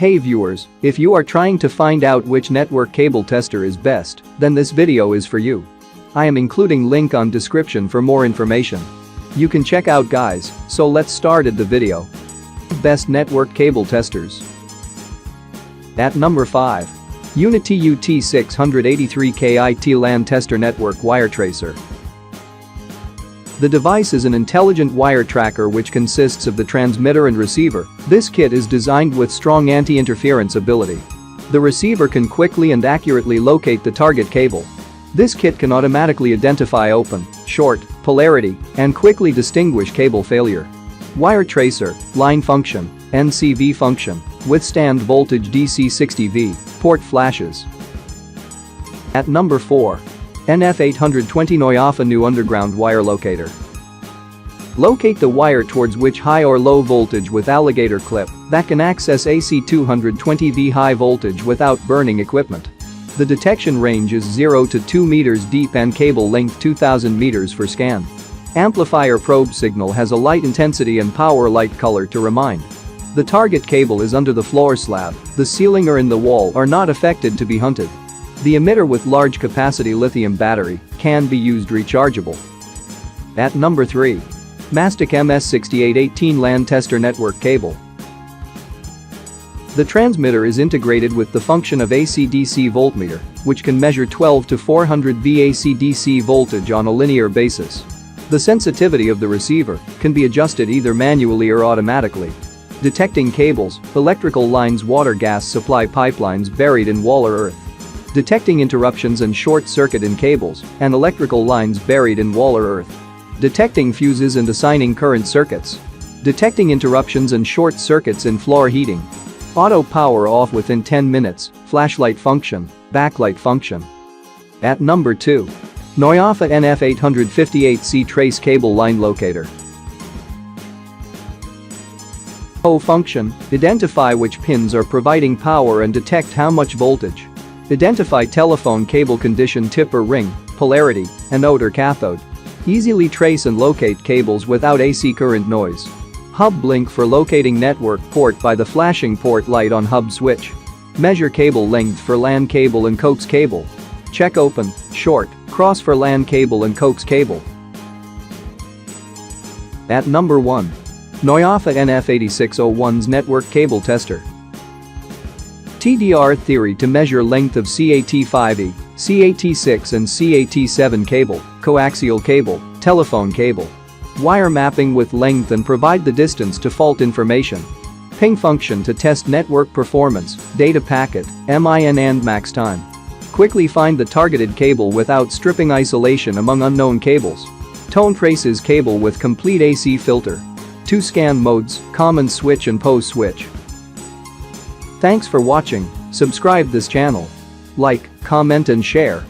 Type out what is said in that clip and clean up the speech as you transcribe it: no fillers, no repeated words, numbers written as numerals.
Hey viewers, if you are trying to find out which network cable tester is best, then this video is for you. I am including link on description for more information. You can check out guys, so let's start at the video. Best network cable testers. At number 5. UNI-T UT683K IT LAN Tester Network Wire Tracer. The device is an intelligent wire tracker which consists of the transmitter and receiver. This kit is designed with strong anti-interference ability. The receiver can quickly and accurately locate the target cable. This kit can automatically identify open, short, polarity, and quickly distinguish cable failure. Wire tracer, line function, NCV function, withstand voltage DC 60V, port flashes. At number 4. NF820 Noyafa New Underground Wire Locator. Locate the wire towards which high or low voltage with alligator clip that can access AC 220V high voltage without burning equipment. The detection range is 0 to 2 meters deep and cable length 2000 meters for scan. Amplifier probe signal has a light intensity and power light color to remind. The target cable is under the floor slab, the ceiling or in the wall are not affected to be hunted. The emitter with large capacity lithium battery can be used rechargeable. At number 3. Mastech MS6818 LAN Tester Network Cable. The transmitter is integrated with the function of AC-DC voltmeter, which can measure 12 to 400 V AC-DC voltage on a linear basis. The sensitivity of the receiver can be adjusted either manually or automatically. Detecting cables, electrical lines, water gas supply pipelines buried in wall or earth. Detecting interruptions and short circuit in cables and electrical lines buried in wall or earth. Detecting fuses and assigning current circuits. Detecting interruptions and short circuits in floor heating. Auto power off within 10 minutes, flashlight function, backlight function. At number 2. Noyafa NF858C Trace Cable Line Locator. Function, identify which pins are providing power and detect how much voltage. Identify telephone cable condition tip or ring, polarity, anode or cathode. Easily trace and locate cables without AC current noise. Hub blink for locating network port by the flashing port light on hub switch. Measure cable length for LAN cable and coax cable. Check open, short, cross for LAN cable and coax cable. At number 1. Noyafa NF8601's Network Cable Tester. TDR theory to measure length of CAT5E, CAT6 and CAT7 cable, coaxial cable, telephone cable. Wire mapping with length and provide the distance to fault information. Ping function to test network performance, data packet, MIN and max time. Quickly find the targeted cable without stripping isolation among unknown cables. Tone traces cable with complete AC filter. 2 scan modes, common switch and pose switch. Thanks for watching, subscribe this channel. Like, comment and share.